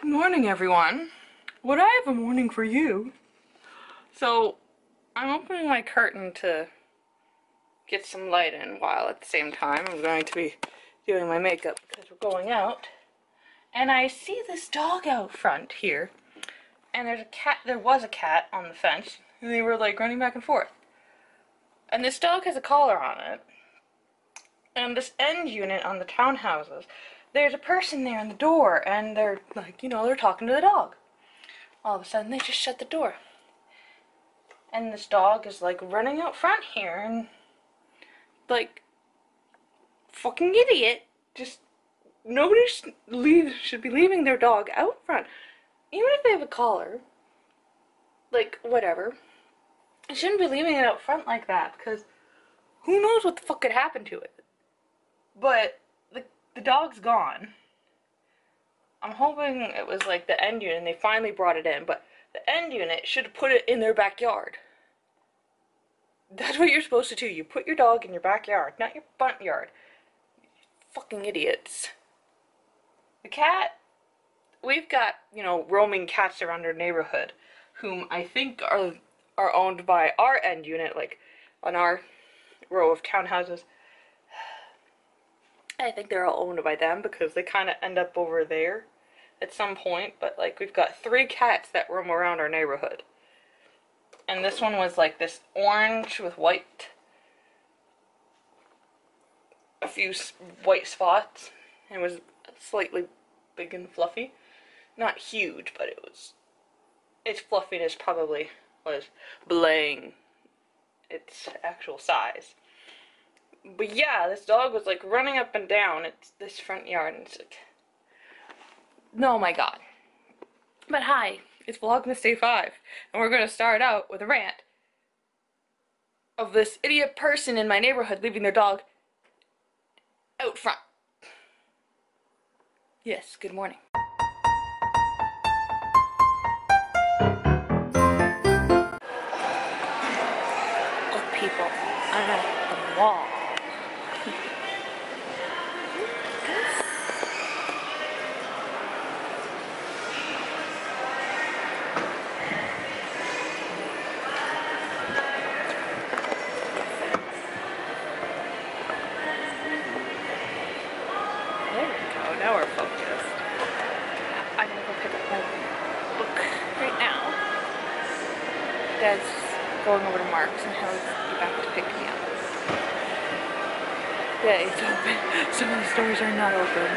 Good morning, everyone. Would I have a morning for you? So, I'm opening my curtain to get some light in while at the same time I'm going to be doing my makeup because we're going out. And I see this dog out front here. And there was a cat on the fence. And they were like running back and forth. And this dog has a collar on it. And this end unit on the townhouses, there's a person there in the door, and they're like, they're talking to the dog. All of a sudden, they just shut the door. And this dog is like running out front here, and like, fucking idiot. Just, nobody should be leaving their dog out front. Even if they have a collar, like, whatever. You shouldn't be leaving it out front like that, because who knows what the fuck could happen to it. But the dog's gone. I'm hoping it was like the end unit and they finally brought it in, but the end unit should have put it in their backyard. That's what you're supposed to do. You put your dog in your backyard, not your front yard. Fucking idiots. The cat, we've got, roaming cats around our neighborhood, whom I think are owned by our end unit, like on our row of townhouses. I think they're all owned by them because they kind of end up over there at some point. But like, we've got 3 cats that roam around our neighborhood. And this one was like this orange with white, a few white spots. And it was slightly big and fluffy. Not huge, but its fluffiness probably was belaying its actual size. But yeah, this dog was like running up and down this front yard, and it's like, no, my god. But hi, it's Vlogmas Day 5, and we're going to start out with a rant of this idiot person in my neighborhood leaving their dog out front. Yes, good morning. Oh, people, I'm at the wall. Now we're focused. I'm gonna go pick up my book right now. Dad's going over to Mark's and he'll be back to pick me up. Yeah, it's open. Some of the stores are not open.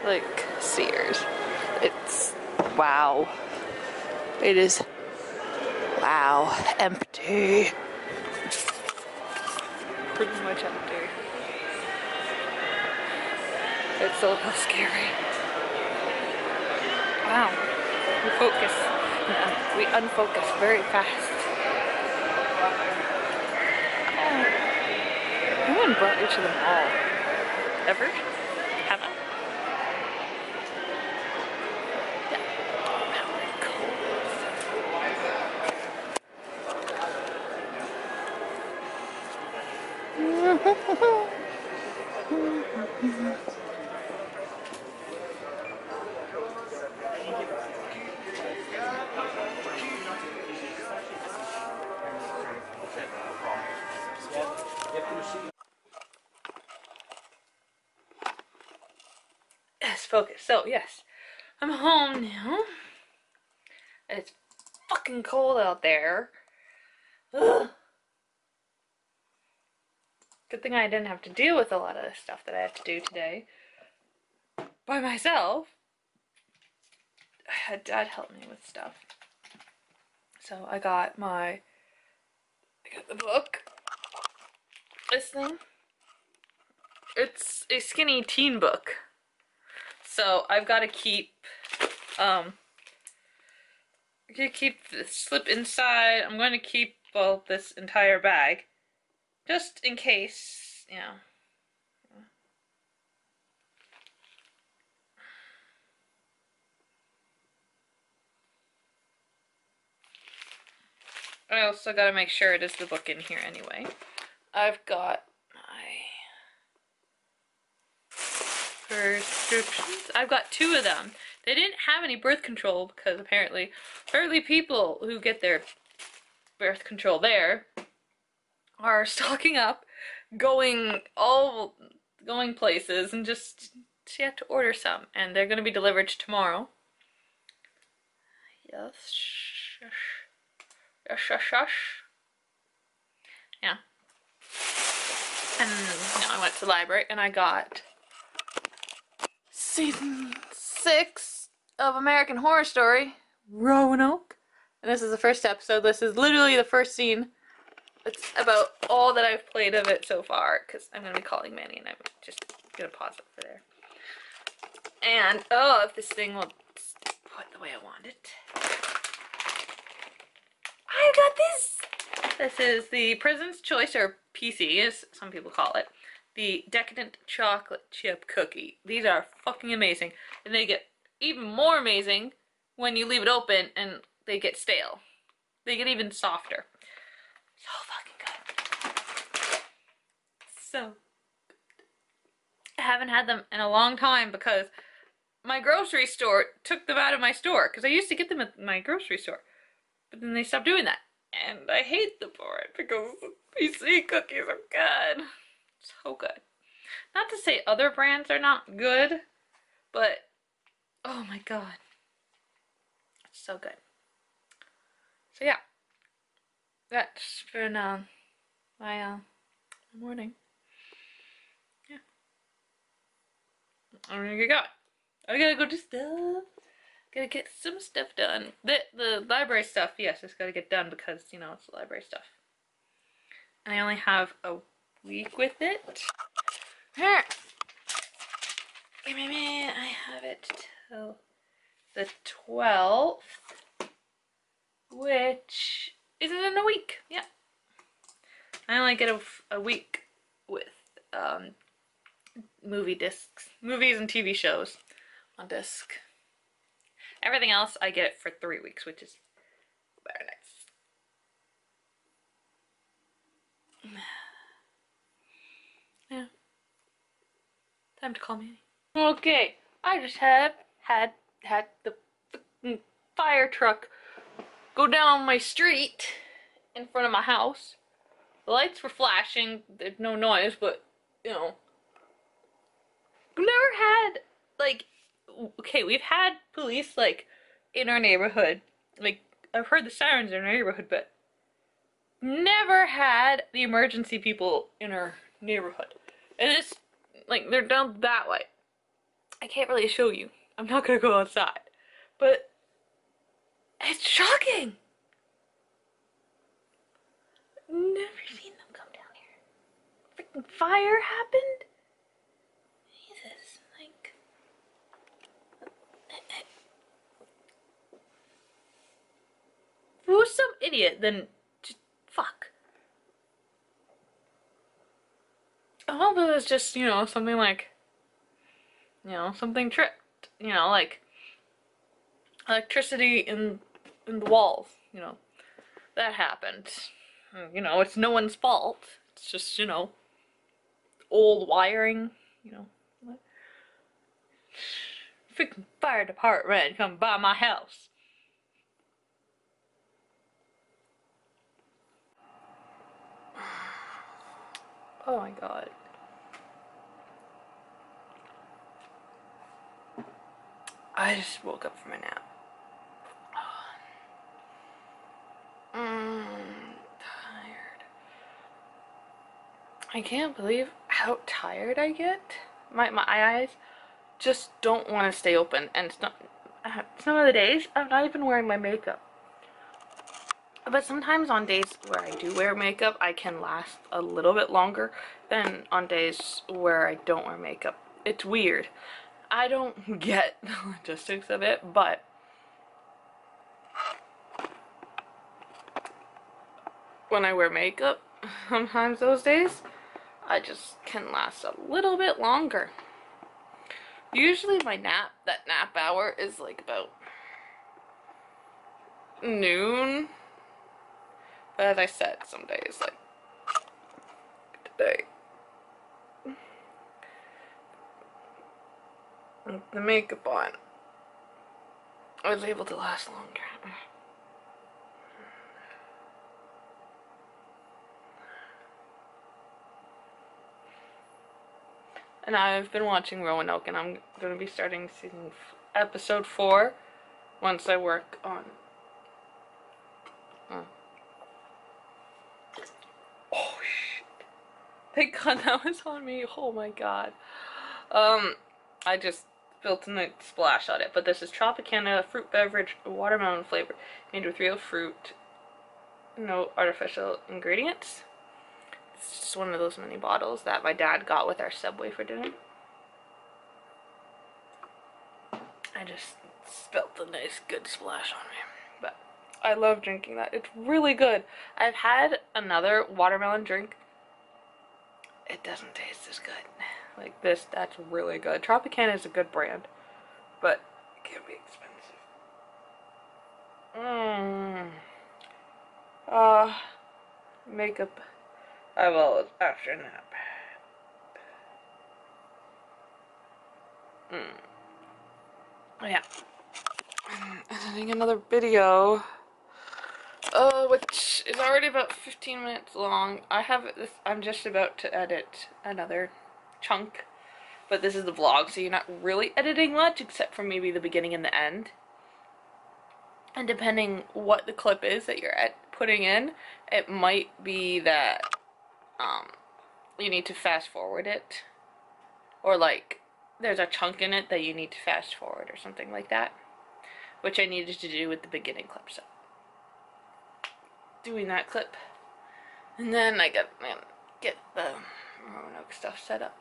Like Sears. It's wow. It is wow, empty. Pretty much empty. It's a little scary. Wow. We focus. We unfocus very fast. Oh. No one brought you to the mall. Ever? Haven't? Yeah. Yes, focus. So, yes. I'm home now. It's fucking cold out there. Ugh. Good thing I didn't have to deal with a lot of the stuff that I have to do today by myself. I had Dad help me with stuff. So I got the book. This thing. It's a skinny teen book. So I've got to keep the slip inside. I'm going to keep this entire bag. Just in case, I also gotta make sure it is the book in here anyway. I've got my first prescriptions. I've got 2 of them. They didn't have any birth control because apparently people who get their birth control there are stocking up, going places, and just she had to order some, and they're going to be delivered tomorrow. Yes. Shush. Yeah. And I went to the library and I got season 6 of American Horror Story, Roanoke. And this is the first episode. This is literally the first scene. It's about all that I've played of it so far, because I'm going to be calling Manny and I'm just going to pause it for there. And, oh, if this thing will put the way I want it. I got this! This is the President's Choice, or PC, as some people call it. The Decadent Chocolate Chip Cookie. These are fucking amazing. And they get even more amazing when you leave it open and they get stale. They get even softer. So fucking good. So good. I haven't had them in a long time because my grocery store took them out of my store. Because I used to get them at my grocery store. But then they stopped doing that. And I hate them for it because PC cookies are good. So good. Not to say other brands are not good, but oh my god. It's so good. So yeah. That's been my morning. Yeah. I'm gonna get going. I gotta go do stuff. Gotta get some stuff done. The library stuff, yes, it's gotta get done because, you know, it's the library stuff. And I only have a week with it. Here. Give me a minute. I have it till the 12th, which is in a week. Yeah. I only get a week with movie discs, movies and TV shows on disc. Everything else I get for 3 weeks, which is very nice. Yeah. Time to call me. Okay, I just had the fire truck go down my street in front of my house. The lights were flashing. There's no noise, but you know, we've never had like. Okay, we've had police like in our neighborhood. Like I've heard the sirens in our neighborhood, but never had the emergency people in our neighborhood. And it's like they're down that way. I can't really show you. I'm not gonna go outside. But it's shocking. Never seen them come down here. Freaking fire happened? Jesus, like if it was some idiot, then just fuck. I hope it was just, you know, something like, you know, something tripped. You know, like electricity in the walls, you know. That happened. You know, it's no one's fault. It's just, you know, old wiring, you know. Freaking fire department come by my house. Oh my god. I just woke up from a nap. Tired. I can't believe how tired I get. My eyes just don't want to stay open, and it's not. Some of the days I'm not even wearing my makeup. But sometimes on days where I do wear makeup, I can last a little bit longer than on days where I don't wear makeup. It's weird. I don't get the logistics of it, but when I wear makeup, sometimes those days, I just can last a little bit longer. Usually my nap hour is like about noon. But as I said, some days, like today, with the makeup on, I was able to last longer. And I've been watching Roanoke, and I'm going to be starting episode 4 once I work on. Oh shit! Thank God that was on me. Oh my God. I just spilled a splash on it, but this is Tropicana fruit beverage watermelon flavor, made with real fruit, no artificial ingredients. It's just one of those mini bottles that my dad got with our Subway for dinner. I just spilled a nice good splash on me, but I love drinking that. It's really good. I've had another watermelon drink. It doesn't taste as good. Like this, that's really good. Tropicana is a good brand, but it can be expensive. Makeup. I will after a nap. Yeah. I'm editing another video, which is already about 15 minutes long. I'm just about to edit another chunk, but this is the vlog, so you're not really editing much except for maybe the beginning and the end. And depending what the clip is that you're putting in, it might be that you need to fast forward it, or like there's a chunk in it that you need to fast forward or something like that, which I needed to do with the beginning clip. So doing that clip, and then I get the Roanoke stuff set up.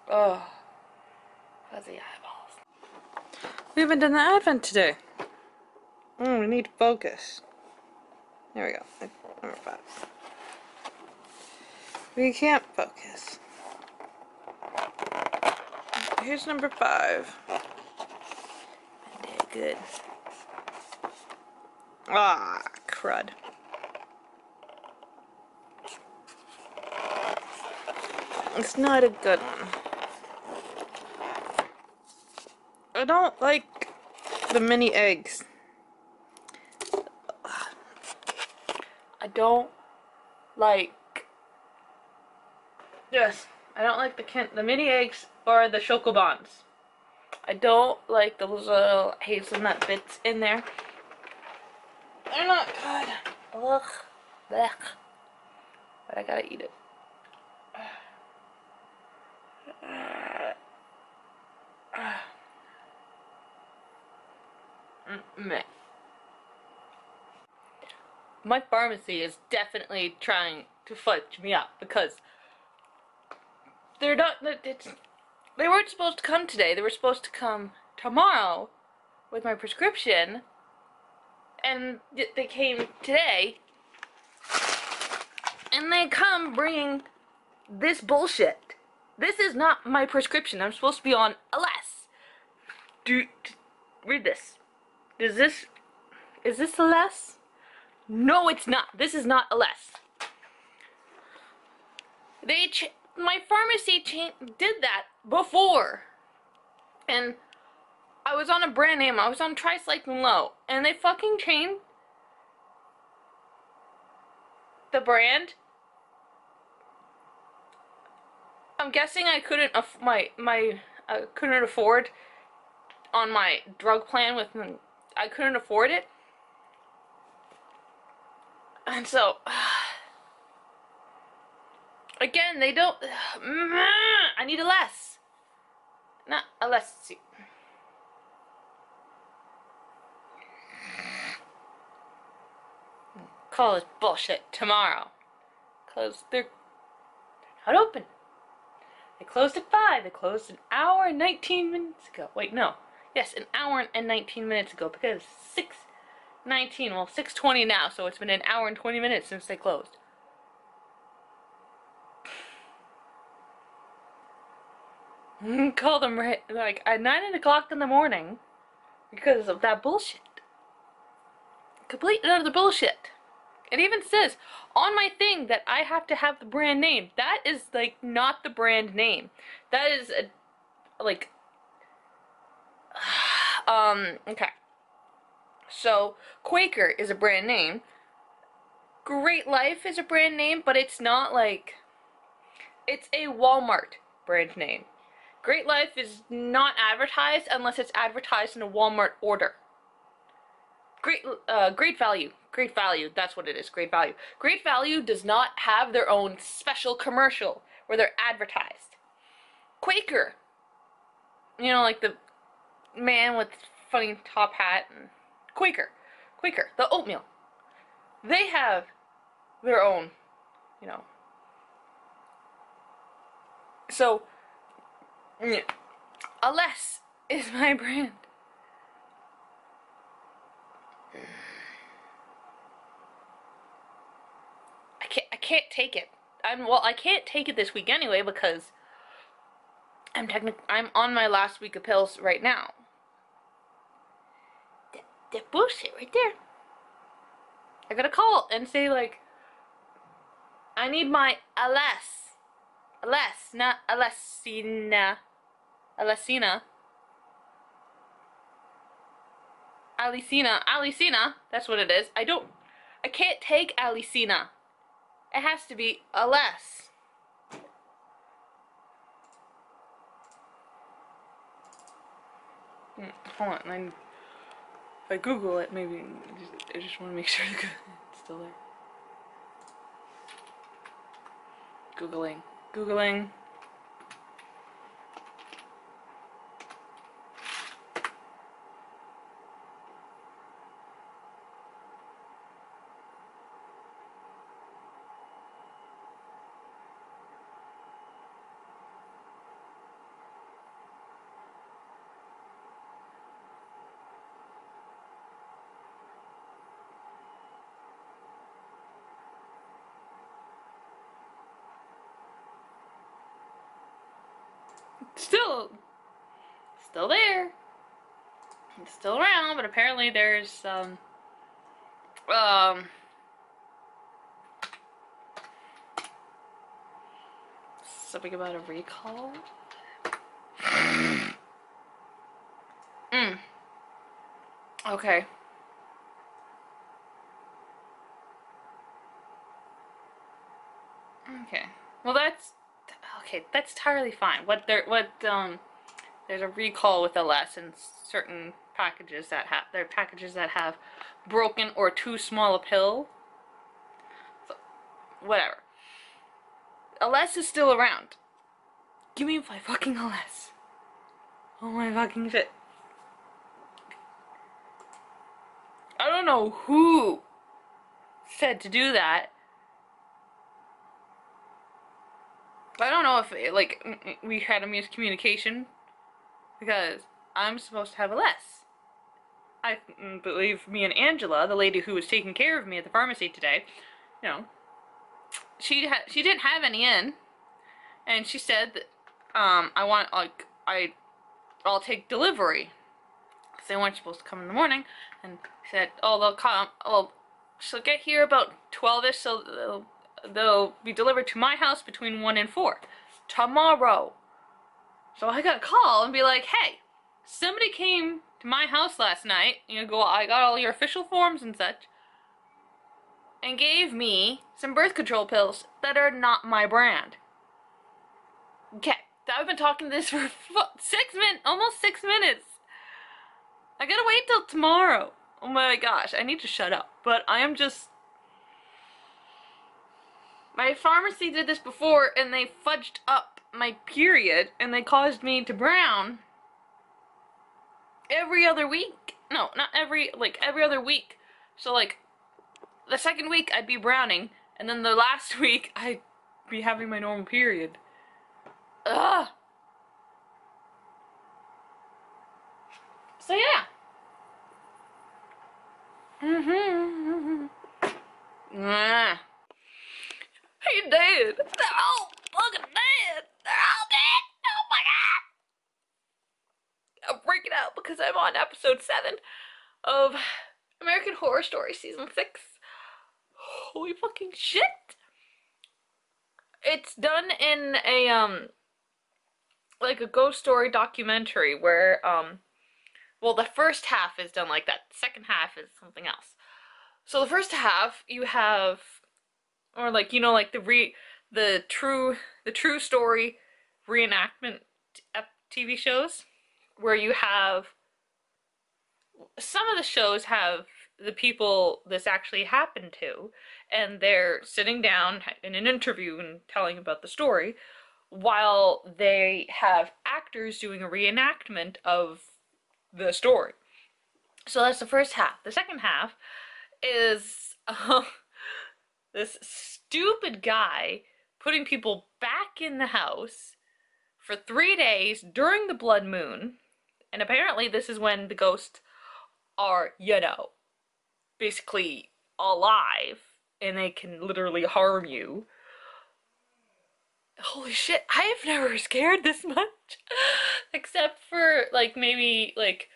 Oh, fuzzy eyeballs. We haven't done the advent today. We need focus. There we go. Number 5. We can't focus. Here's number 5. Good. Ah, crud. It's not a good one. I don't like the mini eggs. I don't like this. I don't like the mini eggs or the chocobons. I don't like those little hazelnut bits in there. They're not good. Ugh. Blech. But I gotta eat it. Meh. My pharmacy is definitely trying to fudge me up because they're not. They weren't supposed to come today. They were supposed to come tomorrow with my prescription, and they came today, and they come bringing this bullshit. This is not my prescription. I'm supposed to be on a less. Read this. Is this a less? No, it's not. This is not a less. My pharmacy did that before, and I was on a brand name. I was on Tricycline Low, and they fucking changed the brand. I'm guessing I couldn't couldn't afford on my drug plan with I couldn't afford it, and so again they don't. I need a less, not a less. Call this bullshit tomorrow, cause they're not open. They closed at 5. They closed an hour and 19 minutes ago. Wait, no. Yes, an hour and 19 minutes ago because 6:19. Well, 6:20 now, so it's been an hour and 20 minutes since they closed. Call them right like at 9 o'clock in the morning because of that bullshit. Complete and utter bullshit. It even says on my thing that I have to have the brand name. That is, like, not the brand name. That is, like, okay. So, Quaker is a brand name. Great Life is a brand name, but it's not, like, it's a Walmart brand name. Great Life is not advertised unless it's advertised in a Walmart order. Great Value. Great Value, that's what it is, Great Value. Great Value does not have their own special commercial where they're advertised. Quaker, you know, like the man with funny top hat, and Quaker, the oatmeal. They have their own, you know. So, yeah. Aless is my brand. I can't take it. I can't take it this week anyway because I'm on my last week of pills right now. That bullshit right there. I gotta call and say, like, I need my Aless, not Alessina. Alicina, that's what it is. I can't take Alicina. It has to be Aless. Hold on, if I Google it, maybe, I just want to make sure it's still there. Googling. Still there. It's still around, but apparently there's something about a recall. Okay. Okay. Well, that's entirely fine. There's a recall with LS and certain packages that have broken or too small a pill. So, whatever. LS is still around. Give me my fucking LS. Oh my fucking shit. I don't know who said to do that. I don't know if we had a miscommunication because I'm supposed to have a less. I believe me and Angela, the lady who was taking care of me at the pharmacy today, you know, she didn't have any in, and she said that I'll take delivery because they weren't supposed to come in the morning, and she said, oh, they'll come. Well, she'll get here about 12ish, so they'll be delivered to my house between 1 and 4 tomorrow. So I got a call and be like, hey, somebody came to my house last night, I got all your official forms and such, and gave me some birth control pills that are not my brand. Okay, I've been talking to this for 6 minutes, almost 6 minutes. I gotta wait till tomorrow. Oh my gosh, I need to shut up. But I am just... My pharmacy did this before, and they fudged up my period, and they caused me to brown every other week. No, not every other week. So, like, the second week I'd be browning, and then the last week I'd be having my normal period. Ugh. So, yeah. He dead. They're all fucking dead. They're all dead. Oh my god. I'm freaking out because I'm on episode 7 of American Horror Story season 6. holy fucking shit. It's done in a like a ghost story documentary where well, the first half is done like that. The second half is something else. So the first half you have, or like, you know, like the true story reenactment TV shows, where you have, some of the shows have the people this actually happened to, and they're sitting down in an interview and telling about the story, while they have actors doing a reenactment of the story. So that's the first half. The second half is this stupid guy putting people back in the house for 3 days during the blood moon. And apparently this is when the ghosts are, you know, basically alive and they can literally harm you. Holy shit, I have never scared this much. Except for, like, maybe, like,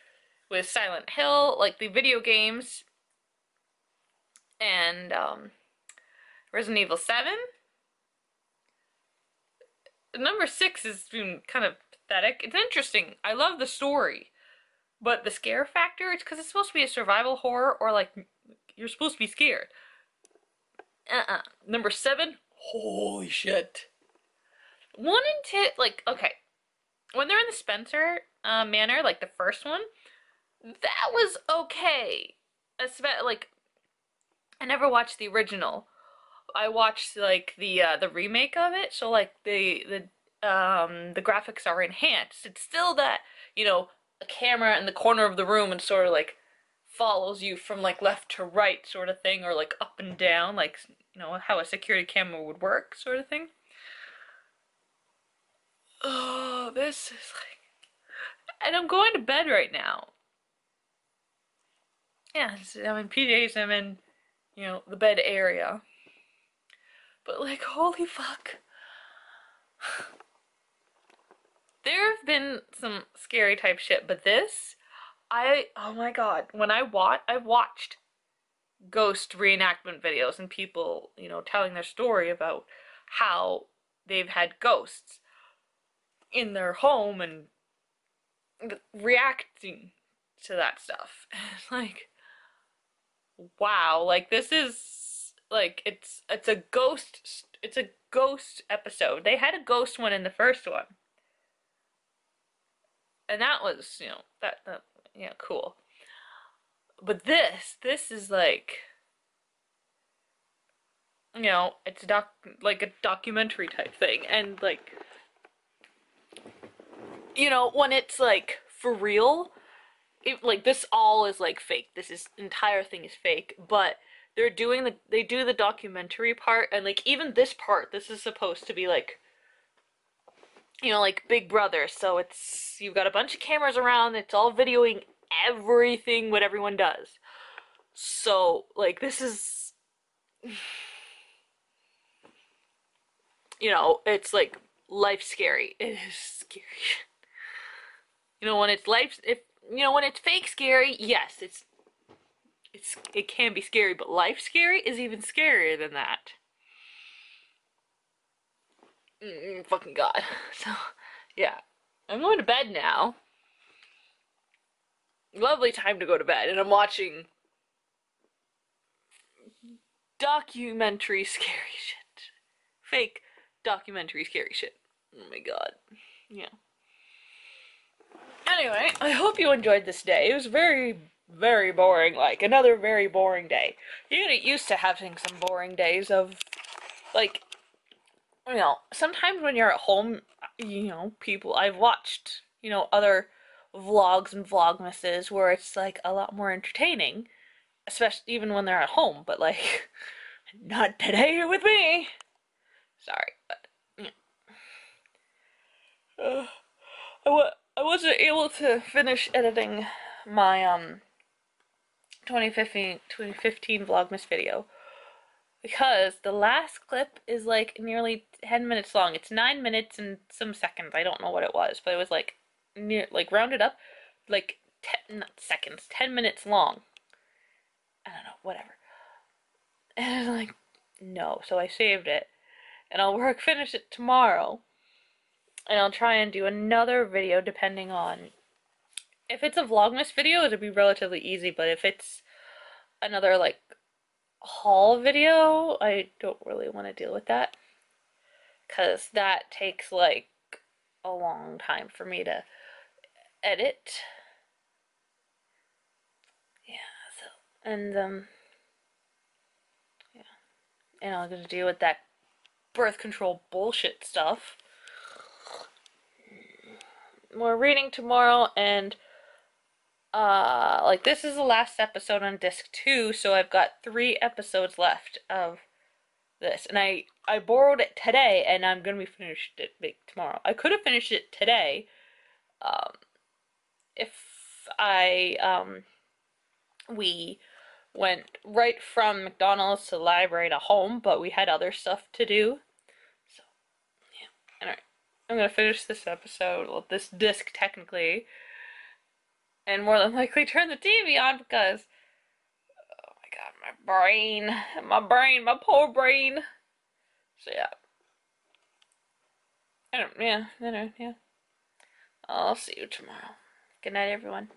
with Silent Hill, like the video games, and Resident Evil 7. Number 6 is kind of pathetic. It's interesting. I love the story. But the scare factor, it's because it's supposed to be a survival horror, or like, you're supposed to be scared. Number 7, holy shit. 1 and 2, like, okay. When they're in the Spencer Manor, like the first one, that was okay. Like, I never watched the original. I watched like the remake of it, so like the graphics are enhanced. It's still that, you know, a camera in the corner of the room and sort of like follows you from like left to right sort of thing, or like up and down, like, you know, how a security camera would work sort of thing. Oh, this is like, and I'm going to bed right now. Yeah, I'm in PJs, I'm in, you know, the bed area. But like, holy fuck. There have been some scary type shit, but this, oh my god, when I've watched ghost reenactment videos and people, you know, telling their story about how they've had ghosts in their home and reacting to that stuff. And it's like, wow, like this is like, it's a ghost episode. They had a ghost one in the first one. And that was, you know, that yeah, cool. But this is like, you know, it's like a documentary type thing, and like, you know, when it's like for real, like this all is like fake. This entire thing is fake, but they do the documentary part, and like even this part, this is supposed to be like, you know, like Big Brother, so you've got a bunch of cameras around, it's all videoing everything what everyone does. So, like, this is, you know, it's like life scary. It is scary. You know, when it's when it's fake scary, yes, it can be scary, but life scary is even scarier than that. Fucking god. So, yeah. I'm going to bed now. Lovely time to go to bed, and I'm watching documentary scary shit. Fake documentary scary shit. Oh my god. Yeah. Anyway, I hope you enjoyed this day. It was very, very boring. Like, another very boring day. You get used to having some boring days of, like, you know, sometimes when you're at home, you know, I've watched, you know, other vlogs and vlogmases where it's like a lot more entertaining, especially even when they're at home, but like, not today with me. Sorry, but yeah. I wasn't able to finish editing my 2015 Vlogmas video because the last clip is like nearly 10 minutes long. It's 9 minutes and some seconds. I don't know what it was, but it was like rounded up, like 10, not seconds, 10 minutes long. I don't know, whatever. And like, no. So I saved it. And I'll finish it tomorrow. And I'll try and do another video depending on... If it's a Vlogmas video, it'll be relatively easy, but if it's another, like, haul video, I don't really want to deal with that. Because that takes, like, a long time for me to edit. Yeah, so... And, yeah. And I'm gonna deal with that birth control bullshit stuff. We're reading tomorrow, and like, this is the last episode on disc 2, so I've got 3 episodes left of this, and I borrowed it today, and I'm gonna be finished it tomorrow. I could have finished it today, if we went right from McDonald's to the library to home, but we had other stuff to do, so, yeah. Anyway, I'm gonna finish this episode, well, this disc technically, and more than likely turn the TV on because, oh my god, my poor brain. So yeah, yeah. I'll see you tomorrow. Good night, everyone.